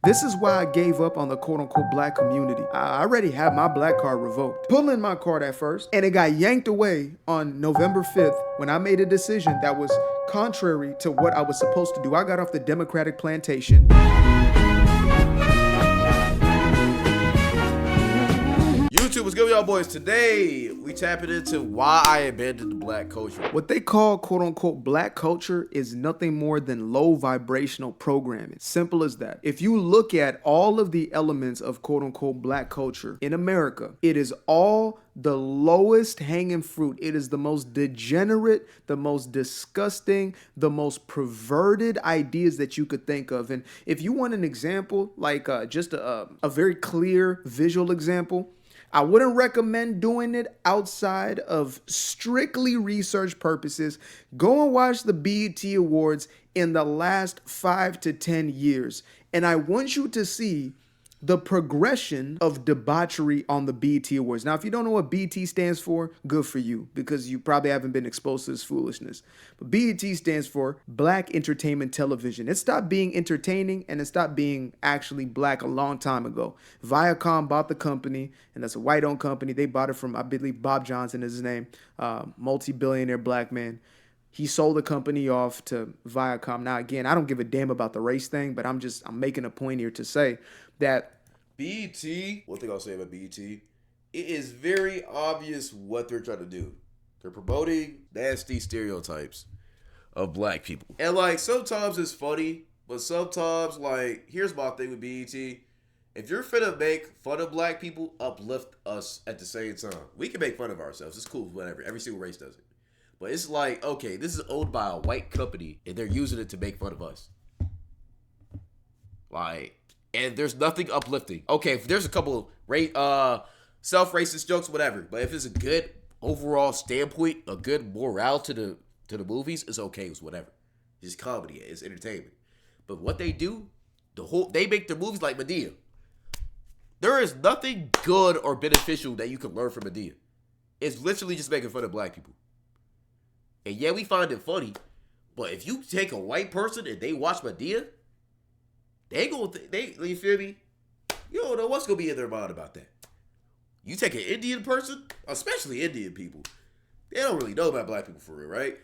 This is why I gave up on the quote-unquote black community. I already had my black card revoked. Pulling my card at first, and it got yanked away on November 5th when I made a decision that was contrary to what I was supposed to do. I got off the Democratic plantation. YouTube, what's good with y'all boys? Today, we tapping into why I abandoned the black culture. What they call quote-unquote black culture is nothing more than low vibrational programming. Simple as that. If you look at all of the elements of quote-unquote black culture in America, it is all the lowest hanging fruit. It is the most degenerate, the most disgusting, the most perverted ideas that you could think of. And if you want an example, like just a very clear visual example, I wouldn't recommend doing it outside of strictly research purposes. Go and watch the BET Awards in the last 5 to 10 years. And I want you to see the progression of debauchery on the BET Awards. Now, if you don't know what BET stands for, good for you, because you probably haven't been exposed to this foolishness. But BET stands for Black Entertainment Television. It stopped being entertaining and it stopped being actually black a long time ago. Viacom bought the company, and that's a white-owned company. They bought it from, I believe, Bob Johnson is his name, multi-billionaire black man. He sold the company off to Viacom. Now, again, I don't give a damn about the race thing, but I'm making a point here to say that BET, one thing I'll say about BET, it is very obvious what they're trying to do. They're promoting nasty stereotypes of black people. And like, sometimes it's funny, but sometimes, like, here's my thing with BET. If you're finna make fun of black people, uplift us at the same time. We can make fun of ourselves. It's cool, whatever. Every single race does it. But it's like, okay, this is owned by a white company, and they're using it to make fun of us. Like, and there's nothing uplifting. Okay, if there's a couple self-racist jokes, whatever. But if it's a good overall standpoint, a good morale to the movies, it's okay. It's whatever. It's comedy. It's entertainment. But what they do, they make their movies like Medea. There is nothing good or beneficial that you can learn from Medea. It's literally just making fun of black people. And yeah, we find it funny, but if you take a white person and they watch Medea, you feel me? You don't know what's gonna be in their mind about that. You take an Indian person, especially Indian people, they don't really know about black people for real, right?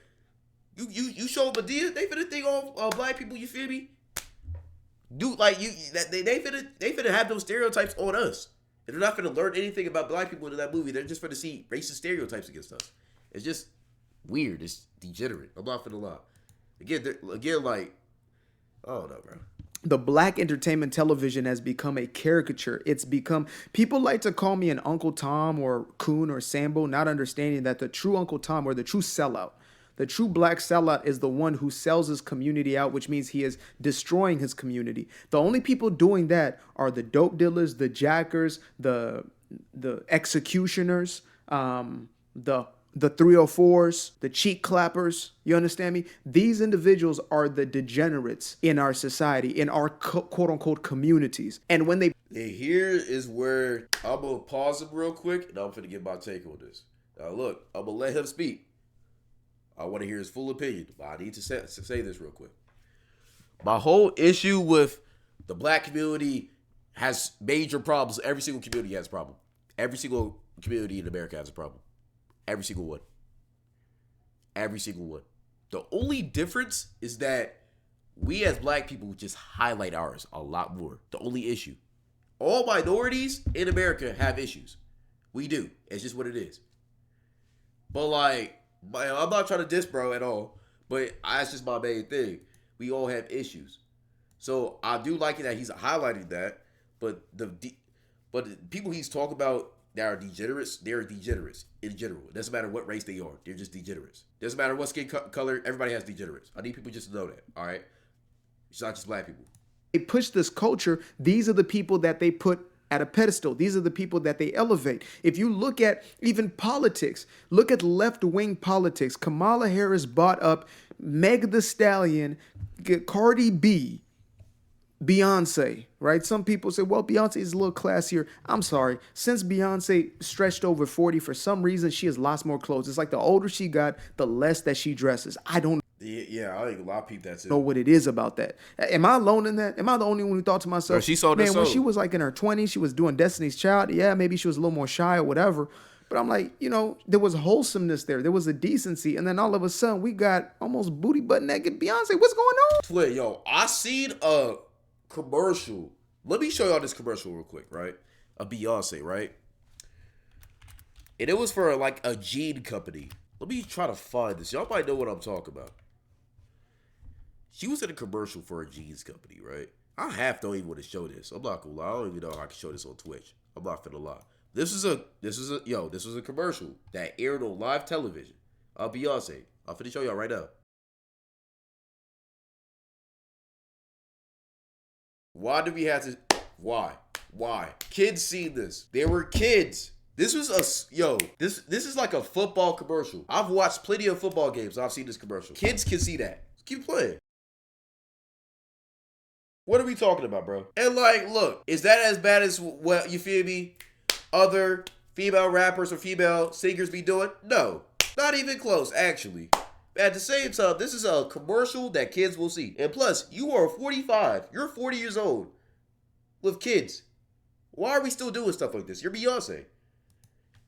You show them Medea, they finna think on black people. You feel me? They finna have those stereotypes on us, and they're not finna learn anything about black people in that movie. They're just finna see racist stereotypes against us. It's just weird. It's degenerate. I'm not finna lie. Again, like, I don't know, bro. The black entertainment television has become a caricature. People like to call me an Uncle Tom or Coon or Sambo, not understanding that the true Uncle Tom or the true sellout, the true black sellout is the one who sells his community out, which means he is destroying his community. The only people doing that are the dope dealers, the jackers, the executioners, the 304s, the cheek clappers, you understand me? These individuals are the degenerates in our society, in our quote-unquote communities. And when they... And here is where I'm going to pause him real quick, and I'm going to get my take on this. Now, look, I'm going to let him speak. I want to hear his full opinion, but I need to say this real quick. My whole issue with the black community has major problems. Every single community has a problem. Every single community in America has a problem. Every single one. Every single one. The only difference is that we as black people just highlight ours a lot more. The only issue. All minorities in America have issues. We do. It's just what it is. But like, I'm not trying to diss bro at all, but that's just my main thing. We all have issues. So I do like it that he's highlighting that, but the people he's talking about that are degenerates, they're degenerates in general. It doesn't matter what race they are. They're just degenerates. Doesn't matter what skin color. Everybody has degenerates. I need people just to know that, all right? It's not just black people. They push this culture. These are the people that they put at a pedestal. These are the people that they elevate. If you look at even politics, look at left-wing politics. Kamala Harris bought up Meg Thee Stallion, Cardi B, Beyonce, right? Some people say, well, Beyonce is a little classier. I'm sorry. Since Beyonce stretched over 40, for some reason, she has lost more clothes. It's like the older she got, the less that she dresses. I don't Yeah, I think a lot of people that's it. Know what it is about that. Am I alone in that? Am I the only one who thought to myself, Bro, she sold her man, when soul. she was like in her 20s, she was doing Destiny's Child. Yeah, maybe she was a little more shy or whatever. But I'm like, there was wholesomeness there. There was a decency. And then all of a sudden, we got almost booty butt naked Beyonce. What's going on? Twin, yo, I seen a commercial. Let me show y'all this commercial real quick, right? A Beyonce, right? And it was for like a jean company. Let me try to find this. Y'all might know what I'm talking about. She was in a commercial for a jeans company, right? I half don't even want to show this. I'm not gonna lie. I don't even know how I can show this on Twitch. I'm not finna lie. This was a commercial that aired on live television. Beyonce. I'm finna show y'all right now. Why do we have to? Why? Kids seen this. They were kids. This was This is like a football commercial. I've watched plenty of football games. I've seen this commercial. Kids can see that. Keep playing. What are we talking about, bro? And like, look, is that as bad as what you feel me? Other female rappers or female singers be doing? No, not even close, actually. At the same time, this is a commercial that kids will see. And plus, you are 45. You're 40 years old with kids. Why are we still doing stuff like this? You're Beyonce.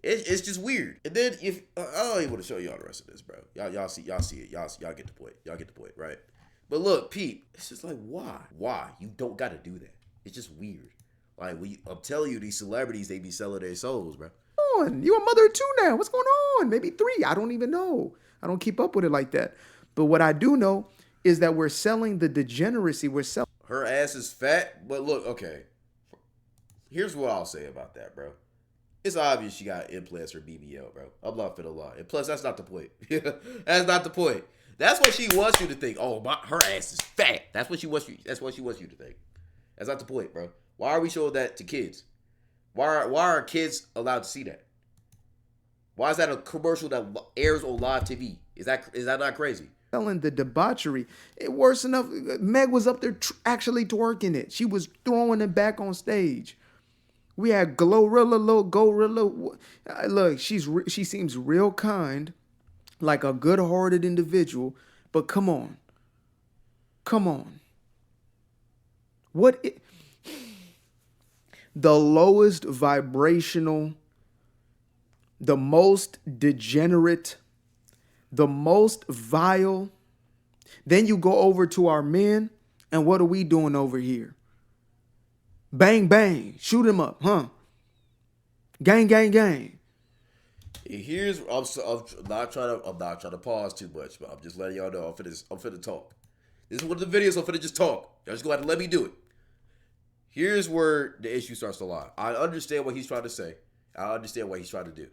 It's just weird. And then if I don't even want to show y'all the rest of this, bro. Y'all see it. Y'all get the point. Right? But look, Pete, it's just like why? You don't got to do that. It's just weird. Like I'm telling you, these celebrities, they be selling their souls, bro. You a mother of two now. What's going on? Maybe 3. I don't even know. I don't keep up with it like that. But what I do know is that we're selling the degeneracy. We're selling. Her ass is fat, but look, okay. Here's what I'll say about that, bro. It's obvious she got implants or BBL, bro. I'm not finna lie. And plus, that's not the point. That's not the point. That's what she wants you to think. Oh, her ass is fat. That's what she wants you to think. That's not the point, bro. Why are we showing that to kids? Why are kids allowed to see that? Why is that a commercial that airs on live TV? Is that not crazy? Selling the debauchery. Worse enough, Meg was up there actually twerking it. She was throwing it back on stage. We had Glorilla. Look, she seems real kind, like a good-hearted individual. But come on. The lowest vibrational, the most degenerate, the most vile. Then you go over to our men, and what are we doing over here? Bang, bang, shoot him up, huh? Gang, gang, gang. Here's I'm not trying to pause too much, but I'm just letting y'all know I'm finna talk. This is one of the videos I'm finna just talk. Y'all just go ahead and let me do it. Here's where the issue starts to lie. I understand what he's trying to say. I understand what he's trying to do.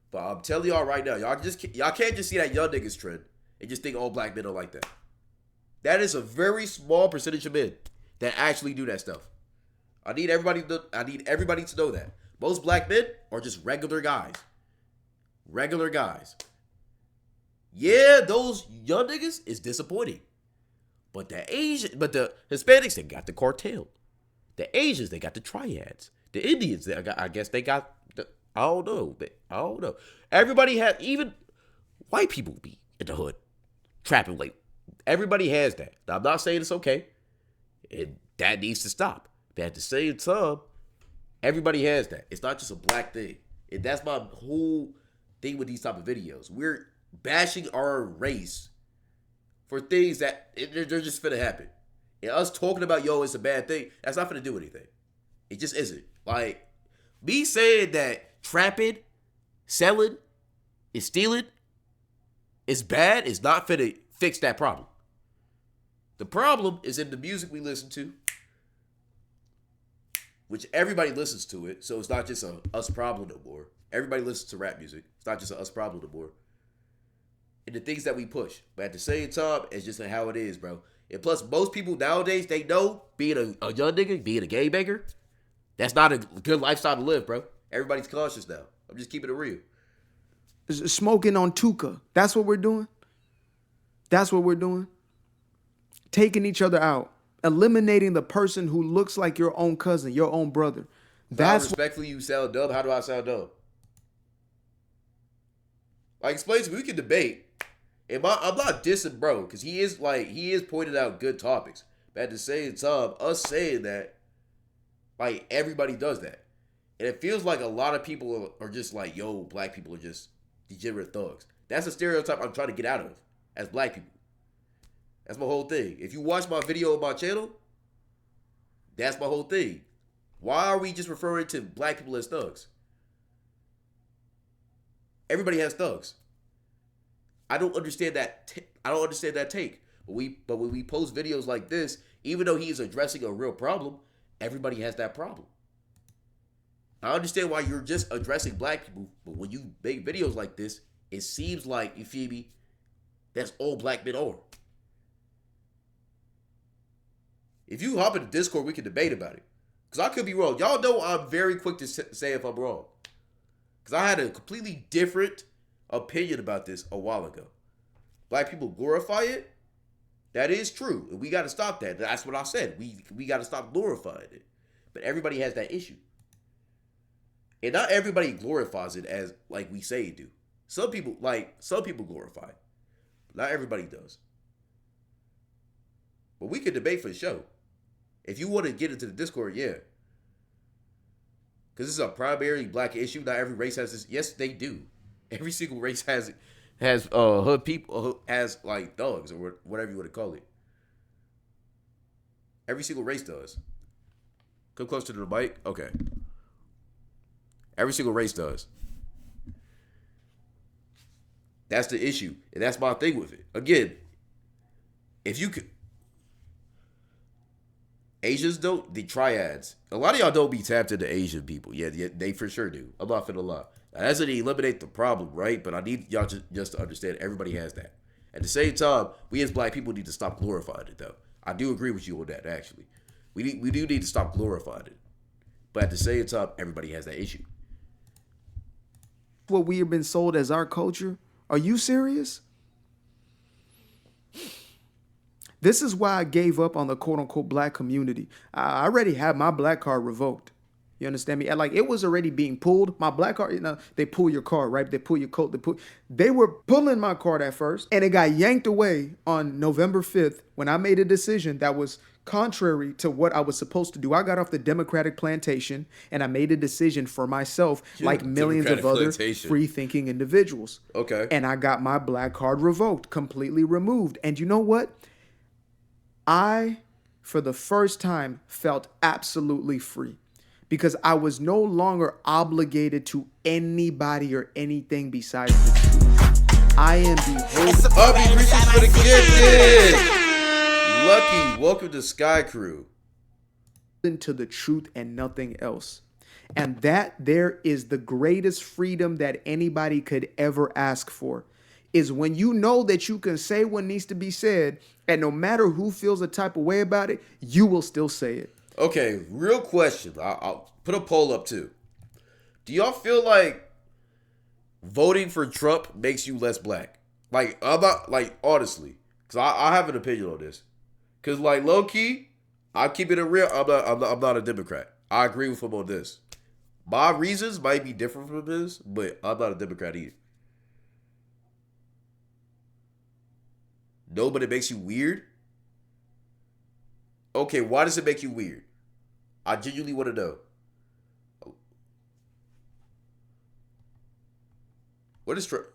But I'm telling y'all right now, y'all can't just see that young niggas trend and just think all black men are like that. That is a very small percentage of men that actually do that stuff. I need everybody to know that. Most black men are just regular guys. Regular guys. Yeah, those young niggas is disappointing. But the Hispanics, they got the cartel. The Asians, they got the triads. The Indians, I guess they got the, I don't know. Everybody has, even white people be in the hood trapping like. Everybody has that. Now, I'm not saying it's okay. And that needs to stop. But at the same time, everybody has that. It's not just a black thing. And that's my whole thing with these type of videos. We're bashing our race for things that they're just finna happen. And us talking about, yo, it's a bad thing, that's not finna do anything. It just isn't. Like, me saying that trapping, selling, and stealing is bad is not finna fix that problem. The problem is in the music we listen to, which everybody listens to it, so it's not just a us problem no more. Everybody listens to rap music. It's not just a us problem no more. And the things that we push. But at the same time, it's just how it is, bro. And plus, most people nowadays, they know being a young nigga, being a gangbanger, that's not a good lifestyle to live, bro. Everybody's cautious now. I'm just keeping it real. Smoking on Tuka. That's what we're doing? Taking each other out. Eliminating the person who looks like your own cousin, your own brother. That's respectfully, you sound dumb. How do I sound dumb? Like, explain to me. We can debate. And I'm not dissing bro, because he is pointing out good topics. But at the same time, us saying that, like, everybody does that. And it feels like a lot of people are just like, yo, black people are just degenerate thugs. That's a stereotype I'm trying to get out of as black people. That's my whole thing. If you watch my video on my channel, that's my whole thing. Why are we just referring to black people as thugs? Everybody has thugs. I don't understand that. I don't understand that take. But when we post videos like this, even though he is addressing a real problem, everybody has that problem. I understand why you're just addressing black people, but when you make videos like this, it seems like, you feel me, that's all black men are. If you hop in the Discord, we can debate about it. Because I could be wrong. Y'all know I'm very quick to say if I'm wrong. Because I had a completely different opinion about this a while ago. Black people glorify it. That is true. And we got to stop that. That's what I said. We got to stop glorifying it. But everybody has that issue. And not everybody glorifies it as like we say it do. Some people glorify it. But not everybody does. But we could debate for the show. If you want to get into the Discord, yeah. Because this is a primarily black issue. Not every race has this. Yes, they do. Every single race has hood people, has like thugs or whatever you want to call it. Every single race does. Come closer to the mic. Okay. Every single race does. That's the issue. And that's my thing with it. Again, if you could... Asians don't, the triads. A lot of y'all don't be tapped into Asian people. Yeah, they for sure do. I'm not finna lie. That doesn't eliminate the problem, right? But I need y'all just to understand everybody has that. At the same time, we as black people need to stop glorifying it, though. I do agree with you on that, actually. We do need to stop glorifying it. But at the same time, everybody has that issue. What we have been sold as our culture? Are you serious? This is why I gave up on the quote-unquote black community. I already had my black card revoked. You understand me? Like, it was already being pulled. My black card, they pull your card, right? They pull your coat. They were pulling my card at first, and it got yanked away on November 5th when I made a decision that was contrary to what I was supposed to do. I got off the Democratic plantation, and I made a decision for myself, like millions of other free-thinking individuals. Okay. And I got my black card revoked, completely removed. And you know what? I, for the first time, felt absolutely free because I was no longer obligated to anybody or anything besides the truth. I am beholden. Bobby reaches for the gifted. Lucky, welcome to Sky Crew. To the truth and nothing else. And that there is the greatest freedom that anybody could ever ask for. Is when you know that you can say what needs to be said, and no matter who feels a type of way about it, you will still say it. Okay, real question. I'll put a poll up too. Do y'all feel like voting for Trump makes you less black? Like, I'm not, like, honestly, because I have an opinion on this. Because, like, low key, I keep it real. I'm not a Democrat. I agree with him on this. My reasons might be different from his, but I'm not a Democrat either. No, but it makes you weird? Okay, why does it make you weird? I genuinely want to know. What is Trump?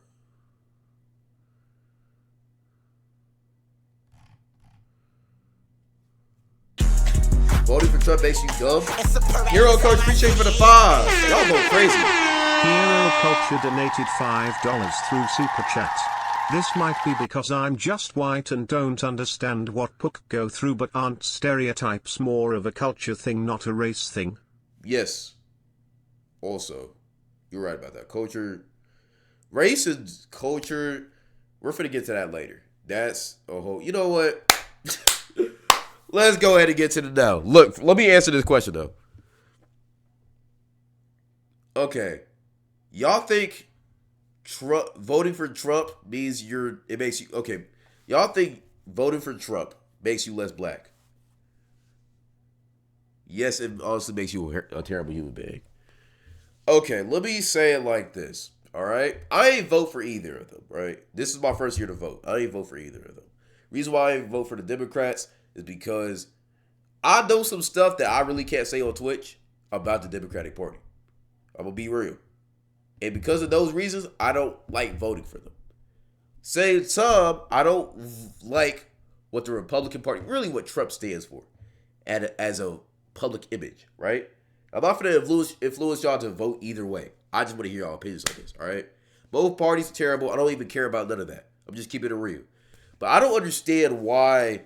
Voting for Trump makes you dumb? Hero Coach, appreciate you for the 5. Y'all go crazy. Hero Culture donated $5 through Super Chat. This might be because I'm just white and don't understand what Puck go through, but aren't stereotypes more of a culture thing, not a race thing? Yes. Also, you're right about that. Culture, race and culture, we're finna get to that later. That's a whole, you know what? Let's go ahead and get to the now. Look, let me answer this question though. Okay. Y'all think voting for Trump means it makes you, okay, y'all think voting for Trump makes you less black? Yes, it also makes you a terrible human being. Okay, let me say it like this. All right, I ain't vote for either of them. Right, this is my first year to vote. I ain't vote for either of them. Reason why I ain't vote for the Democrats is because I know some stuff that I really can't say on Twitch about the Democratic Party. I'm gonna be real, and because of those reasons, I don't like voting for them. Same time, I don't like what the Republican Party, really what Trump stands for, as a public image. Right? I'm not gonna influence y'all to vote either way. I just want to hear y'all opinions on this, all right? Both parties are terrible. I don't even care about none of that. I'm just keeping it real. But I don't understand why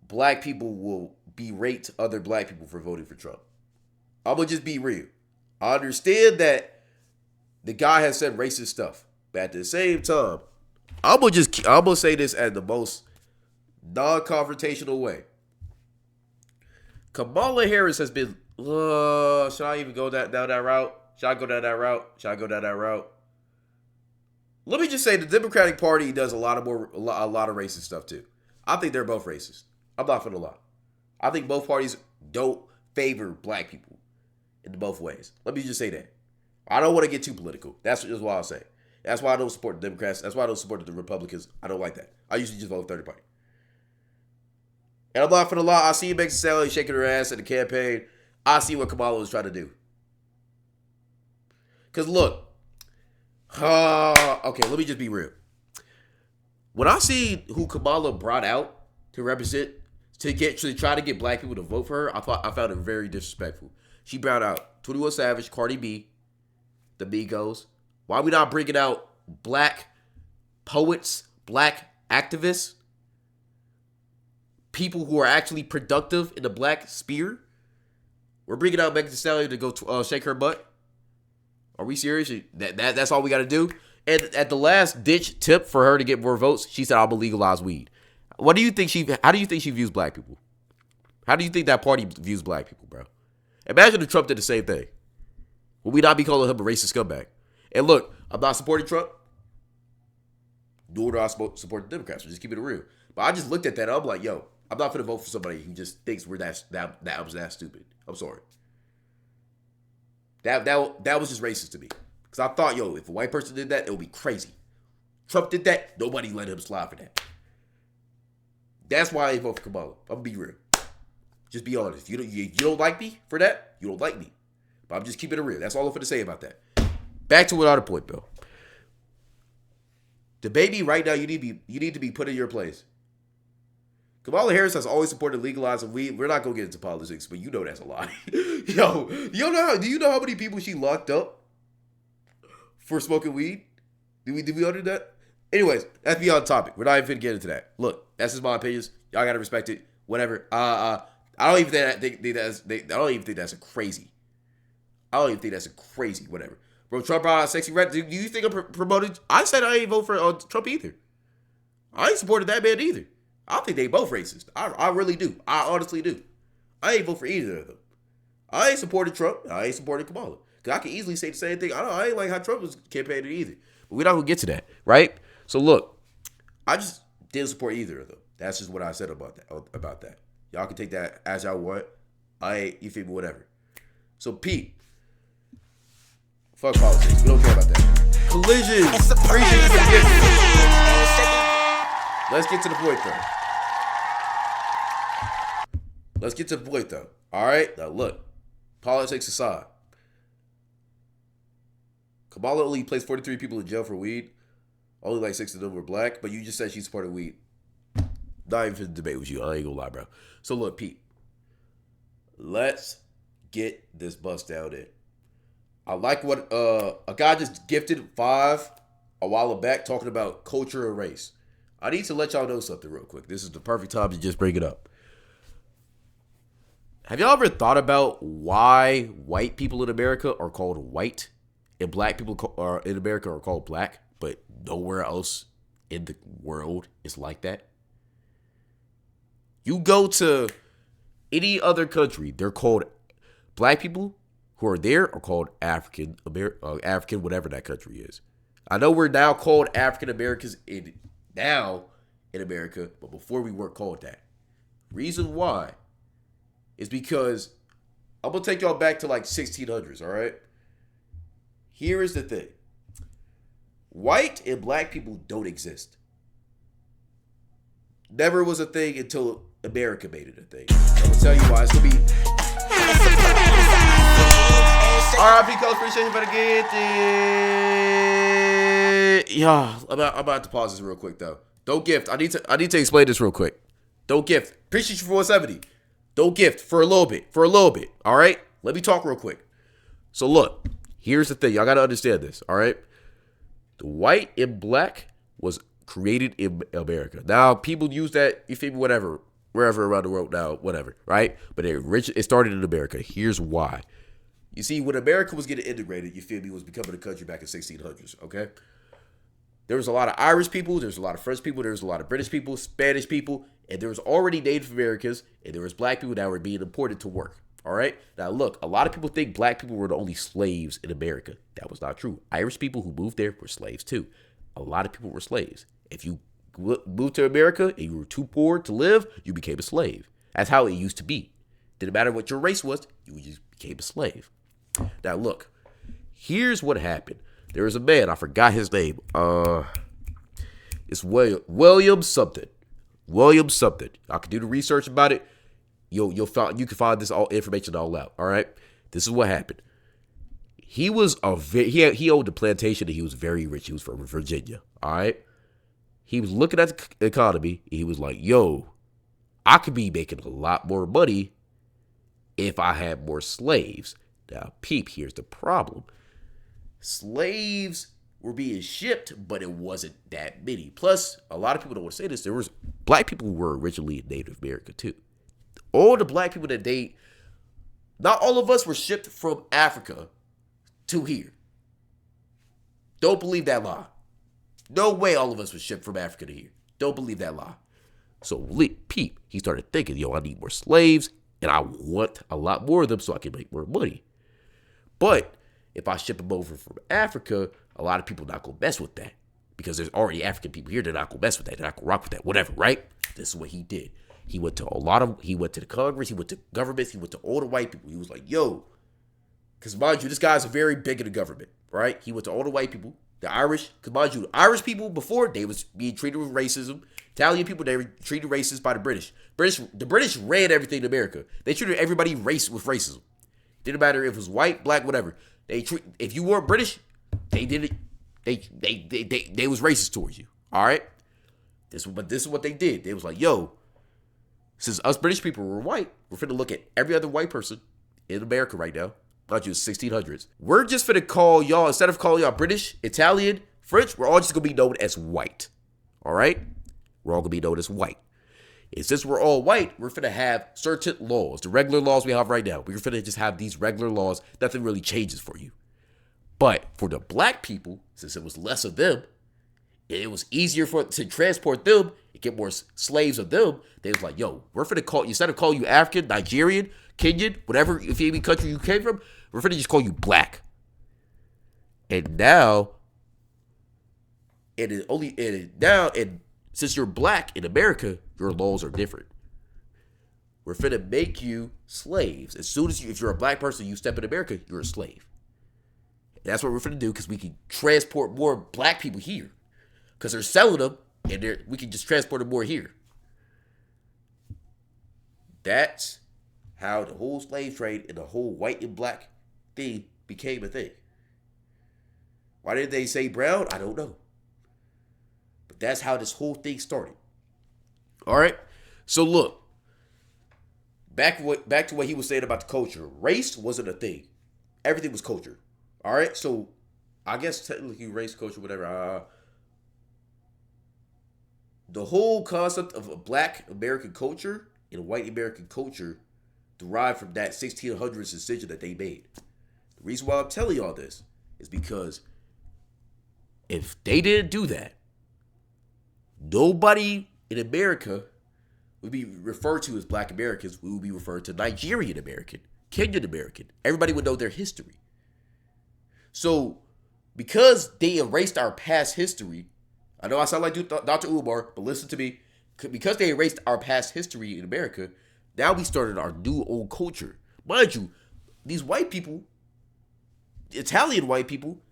black people will berate other black people for voting for Trump. I'm going to just be real. I understand that the guy has said racist stuff. But at the same time, I'm going to say this as the most non-confrontational way. Kamala Harris has been, should I even go down that route? Should I go down that route? Let me just say the Democratic Party does a lot of racist stuff too. I think they're both racist. I'm not gonna lie. I think both parties don't favor black people in both ways. Let me just say that. I don't want to get too political. That's just what I'll say. That's why I don't support the Democrats. That's why I don't support the Republicans. I don't like that. I usually just vote third party. And I'm not gonna lie. I see Megan Thee Stallion shaking her ass at the campaign. I see what Kamala was trying to do. Because look, okay, let me just be real. When I see who Kamala brought out to represent, to try to get black people to vote for her, I found it very disrespectful. She brought out 21 Savage, Cardi B, the Migos. Why are we not bringing out black poets, black activists, people who are actually productive in the black sphere? We're bringing out Megan Thee Stallion to go shake her butt. Are we serious? That's all we got to do? And at the last ditch tip for her to get more votes, she said, "I'm gonna legalize weed." How do you think she views black people? How do you think that party views black people, bro? Imagine if Trump did the same thing. Would we not be calling him a racist scumbag? And look, I'm not supporting Trump. Nor do I support the Democrats. We're just keeping it real. But I just looked at that. And I'm like, yo, I'm not gonna vote for somebody who just thinks we're that was that stupid. I'm sorry. That was just racist to me. Because I thought, yo, if a white person did that, it would be crazy. Trump did that, nobody let him slide for that. That's why I ain't vote for Kamala. I'm going to be real. Just be honest. You don't like me for that, you don't like me. But I'm just keeping it real. That's all I'm going to say about that. Back to another point, Bill. The baby right now, you need to be put in your place. Kamala Harris has always supported legalizing weed. We're not going to get into politics, but you know that's a lie. Yo, do you know how many people she locked up for smoking weed? Did we under that? Anyways, that's beyond topic. We're not even going to get into that. Look, that's just my opinions. Y'all got to respect it. Whatever. I don't even think that's a crazy. I don't even think that's a crazy whatever. Bro, Trump brought out sexy red. Do you think I'm promoted? I said I ain't vote for Trump either. I ain't supported that man either. I think they both racist. I really do. I honestly do. I ain't vote for either of them. I ain't supported Trump. I ain't supported Kamala. Because I can easily say the same thing. I ain't like how Trump was campaigning either. But we're not going to get to that, right? So look, I just didn't support either of them. That's just what I said about that. Y'all can take that as y'all want. You feel me, whatever. So Pete, fuck politics. We don't care about that. Collision. Let's get to the point, though. All right? Now, look. Politics aside. Kamala only placed 43 people in jail for weed. Only like 6 of them were black. But you just said she supported weed. Not even to debate with you. I ain't gonna lie, bro. So, look, Pete. Let's get this bust down in. I like what a guy just gifted 5 a while back talking about culture and race. I need to let y'all know something real quick. This is the perfect time to just bring it up. Have y'all ever thought about why white people in America are called white and black people in America are called black, but nowhere else in the world is like that? You go to any other country, they're called black people who are there are called African, whatever that country is. I know we're now called African Americans in America, but before we weren't called that. Reason why is because I'm going to take y'all back to like 1600s, all right? Here is the thing. White and black people don't exist. Never was a thing until America made it a thing. I'm gonna tell you why. It's gonna be. R.I.P. Coach, appreciate you, better get it. Yeah, I'm about to pause this real quick though. Don't gift. I need to explain this real quick. Don't gift. Appreciate you for 170. Don't gift for a little bit. All right. Let me talk real quick. So look, here's the thing. Y'all gotta understand this. All right. The white and black was created in America. Now people use that. You feel me? Whatever. Wherever around the world now, whatever. Right. But it started in America. Here's why. You see, when America was getting integrated, you feel me, was becoming a country back in 1600s, okay? There was a lot of Irish people, there was a lot of French people, there was a lot of British people, Spanish people, and there was already Native Americans, and there was black people that were being imported to work, all right? Now, look, a lot of people think black people were the only slaves in America. That was not true. Irish people who moved there were slaves, too. A lot of people were slaves. If you moved to America and you were too poor to live, you became a slave. That's how it used to be. Didn't matter what your race was, you just became a slave. Now look, here's what happened. There was a man, I forgot his name. It's William something. William something. I can do the research about it. You can find this all information all out. All right. This is what happened. He was he owned a plantation and he was very rich. He was from Virginia. All right. He was looking at the economy. And he was like, "Yo, I could be making a lot more money if I had more slaves." Now, peep, here's the problem. Slaves were being shipped, but it wasn't that many. Plus, a lot of people don't want to say this. There was black people who were originally in Native America, too. All the black people not all of us were shipped from Africa to here. Don't believe that lie. No way all of us were shipped from Africa to here. Don't believe that lie. So, peep, he started thinking, yo, I need more slaves, and I want a lot more of them so I can make more money. But if I ship them over from Africa, a lot of people not gonna mess with that because there's already African people here. They're not gonna mess with that. They're not gonna rock with that. Whatever, right? This is what he did. He went to the Congress. He went to governments. He went to all the white people. He was like, yo, because mind you, this guy's very big in the government, right? He went to all the white people, the Irish. Because mind you, the Irish people before they was being treated with racism. Italian people, they were treated racist by the British. The British ran everything in America. They treated everybody with racism. Didn't matter if it was white, black, whatever. If you weren't British, they did it. They was racist towards you. All right. This is what they did. They was like, yo, since us British people were white, we're finna look at every other white person in America right now. Not you, 1600s. We're just finna call y'all, instead of calling y'all British, Italian, French, we're all just gonna be known as white. All right. We're all gonna be known as white. And since we're all white, we're finna have certain laws, the regular laws we have right now. We're finna just have these regular laws. Nothing really changes for you. But for the black people, since it was less of them, it was easier to transport them and get more slaves of them. They was like, yo, we're finna call, instead of calling you African, Nigerian, Kenyan, whatever, if any country you came from, we're finna just call you black. And now, since you're black in America, your laws are different. We're finna make you slaves. As soon as if you're a black person, you step in America, you're a slave. And that's what we're finna do because we can transport more black people here. Because they're selling them, and we can just transport them more here. That's how the whole slave trade and the whole white and black thing became a thing. Why did they say brown? I don't know. But that's how this whole thing started. All right. So look, back to what he was saying about the culture. Race wasn't a thing. Everything was culture. All right. So I guess technically race, culture, whatever. The whole concept of a black American culture and a white American culture derived from that 1600s decision that they made. The reason why I'm telling y'all this is because if they didn't do that, nobody in America would be referred to as black Americans. We would be referred to Nigerian American, Kenyan American. Everybody would know their history. So because they erased our past history, I know I sound like Dr. Umar, but listen to me. Because they erased our past history in America, now we started our new old culture. Mind you, these white people, Italian white people,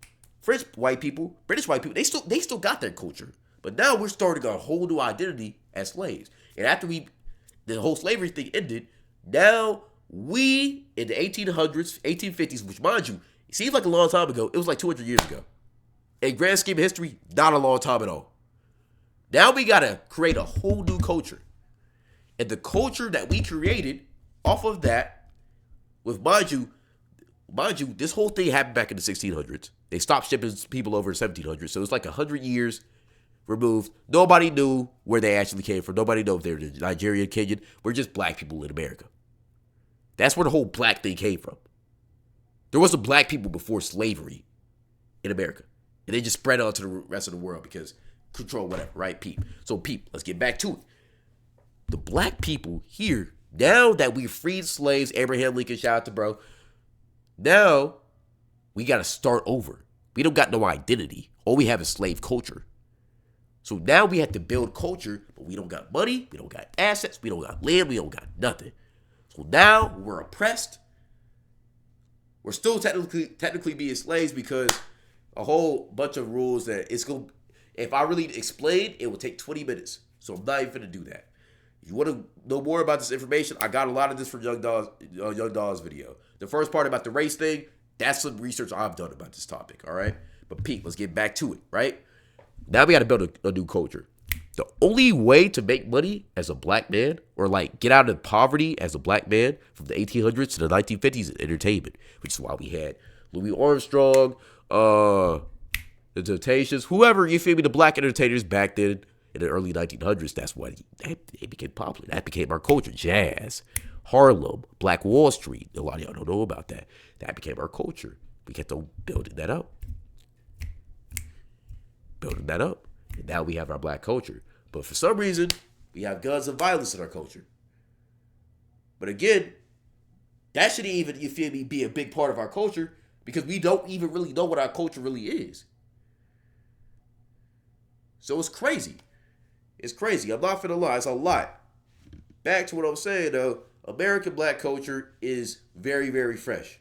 French white people, British white people, they still got their culture. But now we're starting a whole new identity as slaves. And after the whole slavery thing ended, now we in the 1800s, 1850s, which mind you, it seems like a long time ago. It was like 200 years ago. In grand scheme of history, not a long time at all. Now we gotta create a whole new culture. And the culture that we created off of that, with mind you, this whole thing happened back in the 1600s. They stopped shipping people over in 1700s. So it's like 100 years removed. Nobody knew where they actually came from. Nobody knew if they were Nigerian, Kenyan. We're just black people in America. That's where the whole black thing came from. There wasn't black people before slavery in America. And they just spread out to the rest of the world because control, whatever, right? So let's get back to it. The black people here, now that we freed slaves, Abraham Lincoln, shout out to bro, now we got to start over. We don't got no identity. All we have is slave culture. So now we have to build culture, but we don't got money, we don't got assets, we don't got land, we don't got nothing. So now we're oppressed. We're still technically being slaves because a whole bunch of rules that if I really explain, it will take 20 minutes. So I'm not even gonna do that. If you want to know more about this information, I got a lot of this from Young Daw's video. The first part about the race thing, that's some research I've done about this topic, all right? But Pete, let's get back to it, right? Now we got to build a new culture. The only way to make money as a black man, or like get out of poverty as a black man from the 1800s to the 1950s, is entertainment, which is why we had Louis Armstrong, the Temptations, whoever, you feel me, the black entertainers back then in the early 1900s. That's why they became popular. That became our culture. Jazz, Harlem, Black Wall Street. A lot of y'all don't know about that. That became our culture. We kept on building that up. And now we have our black culture. But for some reason, we have guns and violence in our culture. But again, that shouldn't even, you feel me, be a big part of our culture because we don't even really know what our culture really is. So it's crazy. It's crazy. I'm not finna lie. It's a lot. Back to what I was saying, though. American black culture is very, very fresh.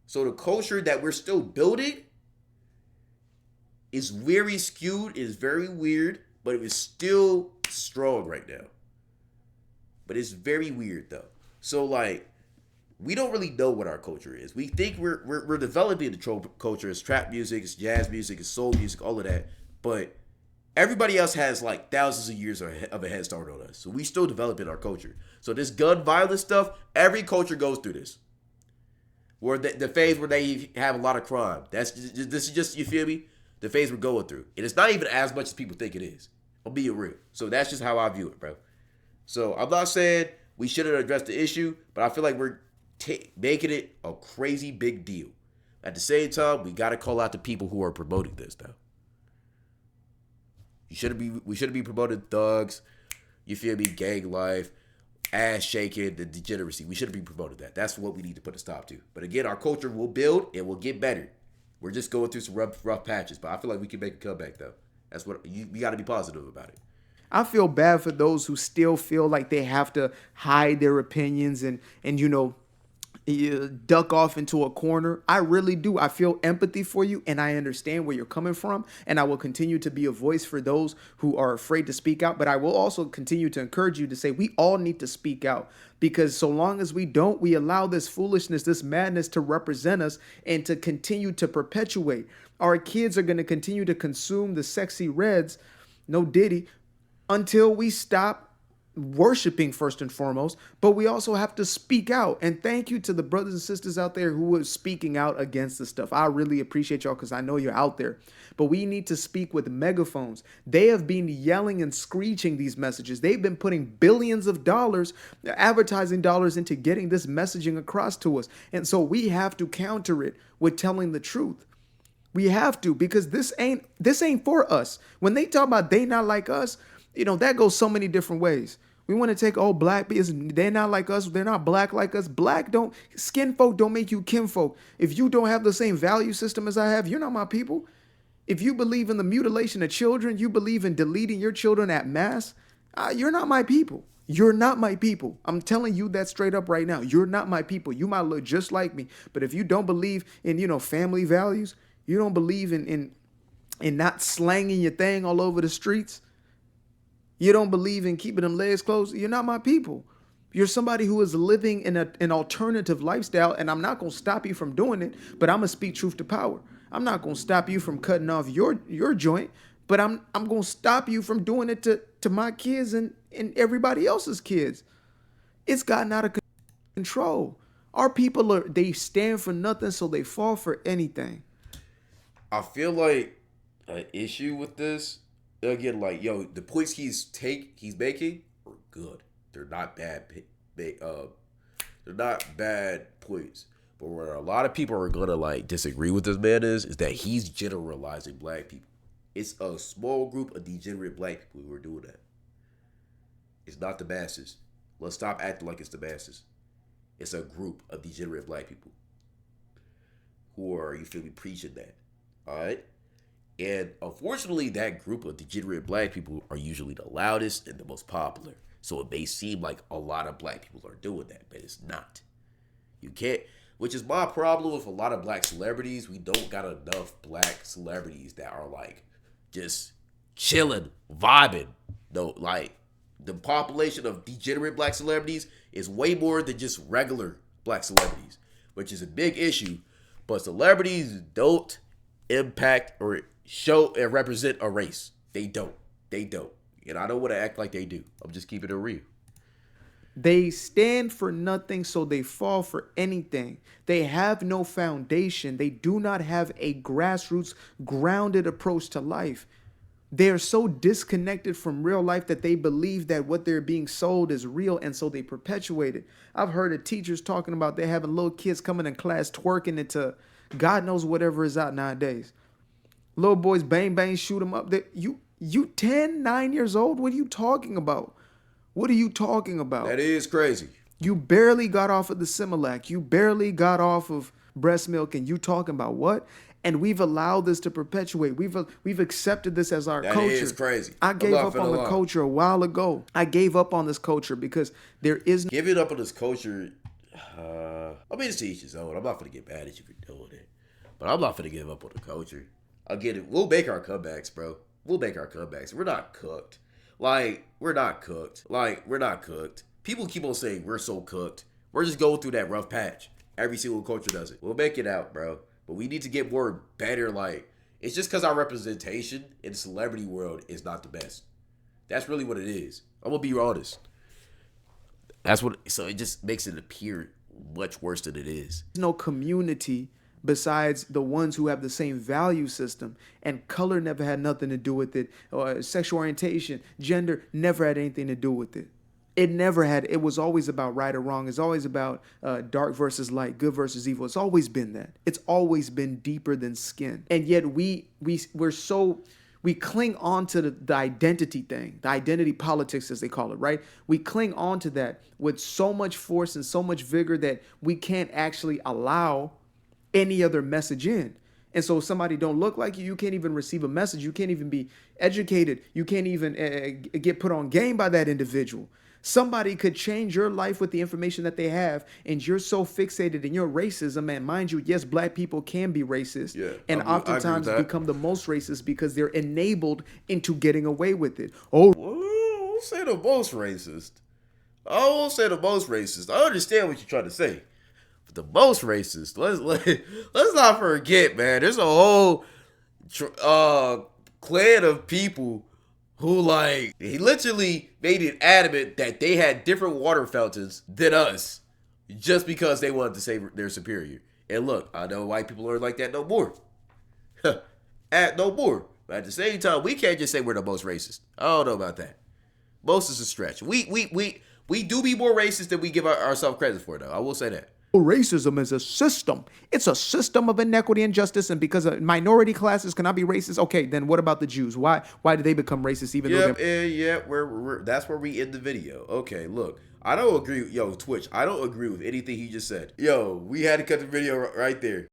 So the culture that we're still building is very skewed. It is very weird, but it is still strong right now. But it's very weird, though. So, like, we don't really know what our culture is. We think we're developing the culture. It's trap music, it's jazz music, it's soul music, all of that. But everybody else has like thousands of years of a head start on us. So we still developing our culture. So this gun violence stuff, every culture goes through this. Where the phase where they have a lot of crime. This is just, you feel me? The phase we're going through. And it's not even as much as people think it is. I'm being real. So that's just how I view it, bro. So I'm not saying we shouldn't address the issue, but I feel like we're making it a crazy big deal. At the same time, we got to call out the people who are promoting this, though. We shouldn't be promoting thugs, you feel me, gang life, ass shaking, the degeneracy. We shouldn't be promoting that. That's what we need to put a stop to. But again, our culture will build and will get better. We're just going through some rough patches, but I feel like we can make a comeback, though. That's what you got to be positive about it. I feel bad for those who still feel like they have to hide their opinions and you know, duck off into a corner. I really do. I feel empathy for you and I understand where you're coming from, and I will continue to be a voice for those who are afraid to speak out. But I will also continue to encourage you to say we all need to speak out, because so long as we don't, we allow this foolishness, this madness to represent us and to continue to perpetuate. Our kids are going to continue to consume the sexy reds, no Diddy, until we stop worshiping first and foremost. But we also have to speak out. And thank you to the brothers and sisters out there who are speaking out against this stuff. I really appreciate y'all because I know you're out there. But we need to speak with megaphones. They have been yelling and screeching these messages. They've been putting billions of dollars, advertising dollars, into getting this messaging across to us. And so we have to counter it with telling the truth. We have to, because this ain't for us. When they talk about they not like us, you know, that goes so many different ways. We want to take, black because they're not like us. They're not black like us. Skin folk don't make you kinfolk. If you don't have the same value system as I have, you're not my people. If you believe in the mutilation of children, you believe in deleting your children at mass, you're not my people. You're not my people. I'm telling you that straight up right now. You're not my people. You might look just like me, but if you don't believe in, family values, You don't believe in not slanging your thing all over the streets. You don't believe in keeping them legs closed. You're not my people. You're somebody who is living in an alternative lifestyle, and I'm not going to stop you from doing it, but I'm going to speak truth to power. I'm not going to stop you from cutting off your joint, but I'm going to stop you from doing it to my kids and everybody else's kids. It's gotten out of control. Our people they stand for nothing, so they fall for anything. I feel like an issue with this, again, like, yo, the points he's making are good. They're not bad. They're not bad points. But where a lot of people are gonna like disagree with this man is that he's generalizing black people. It's a small group of degenerate black people who are doing that. It's not the masses. Let's stop acting like it's the masses. It's a group of degenerate black people who are, you feel me, preaching that. All right? And unfortunately, that group of degenerate black people are usually the loudest and the most popular. So it may seem like a lot of black people are doing that, but it's not. You can't, which is my problem with a lot of black celebrities. We don't got enough black celebrities that are like just chilling, vibing. No, like the population of degenerate black celebrities is way more than just regular black celebrities, which is a big issue. But celebrities don't impact or show and represent a race. They don't. And I don't want to act like they do. I'm just keeping it real. They stand for nothing, so they fall for anything. They have no foundation. They do not have a grassroots, grounded approach to life. They are so disconnected from real life that they believe that what they're being sold is real, and so they perpetuate it. I've heard of teachers talking about they're having little kids coming in class twerking into God knows whatever is out nowadays. Little boys bang bang shoot them up. You 10, 9 years old? What are you talking about? What are you talking about? That is crazy. You barely got off of the Similac. You barely got off of breast milk, and you talking about what? And we've allowed this to perpetuate. We've accepted this as our culture. That is crazy. I gave up on the culture a while ago. I gave up on this culture because there is no... Giving up on this culture, I mean, it's to each his own. I'm not going to get mad at you for doing it. But I'm not going to give up on the culture. I'll get it. We'll make our comebacks, bro. We'll make our comebacks. We're not cooked. We're not cooked. People keep on saying we're so cooked. We're just going through that rough patch. Every single culture does it. We'll make it out, bro. But we need to get more better. It's just because our representation in the celebrity world is not the best. That's really what it is. I'm going to be honest. So it just makes it appear much worse than it is. There's no community besides the ones who have the same value system, and color never had nothing to do with it, or sexual orientation, gender never had anything to do with it. It never had. It was always about right or wrong. It's always about dark versus light, good versus evil. It's always been that. It's always been deeper than skin. And yet we cling on to the identity thing, the identity politics, as they call it, right? We cling on to that with so much force and so much vigor that we can't actually allow any other message in. And so if somebody don't look like you, you can't even receive a message. You can't even be educated. You can't even get put on game by that individual. Somebody could change your life with the information that they have, and you're so fixated in your racism. And mind you, yes, black people can be racist, and oftentimes become the most racist because they're enabled into getting away with it. Oh, I won't say the most racist. I understand what you're trying to say. The most racist. Let's not forget, man. There's a whole clan of people who he literally made it adamant that they had different water fountains than us, just because they wanted to say they're superior. And look, I know white people are like that no more. No more. But at the same time, we can't just say we're the most racist. I don't know about that. Most is a stretch. We do be more racist than we give ourselves credit for, though. I will say that. Racism is a system. It's a system of inequity and justice, and because minority classes cannot be racist, okay, then what about the Jews? Why did they become racist even though we're that's where we end the video. Okay, look, I don't agree. Yo, Twitch, I don't agree with anything he just said. Yo, we had to cut the video right there.